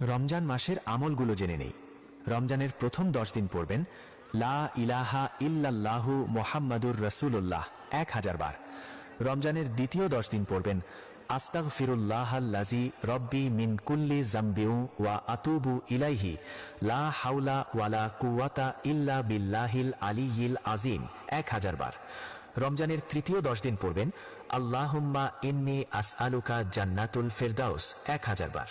রমজান মাসের আমলগুলো জেনে নেই। রমজানের প্রথম 10 দিন পড়বেন লা ইলাহা ইল্লাল্লাহু মুহাম্মাদুর রাসূলুল্লাহ 1000 বার। রমজানের দ্বিতীয় 10 দিন পড়বেন আস্তাগফিরুল্লাহাল্লাযী রব্বি মিন কুল্লি যামবিউ ওয়া আতুবু ইলাইহি লা হাওলা ওয়ালা কুওয়াতা ইল্লা বিল্লাহিল আলিয়্যিল আযীম 1000 বার। রমজানের তৃতীয় 10 দিন পড়বেন আল্লাহুম্মা ইন্নী আসআলুকা জান্নাতুল ফিরদাউস 1000 বার।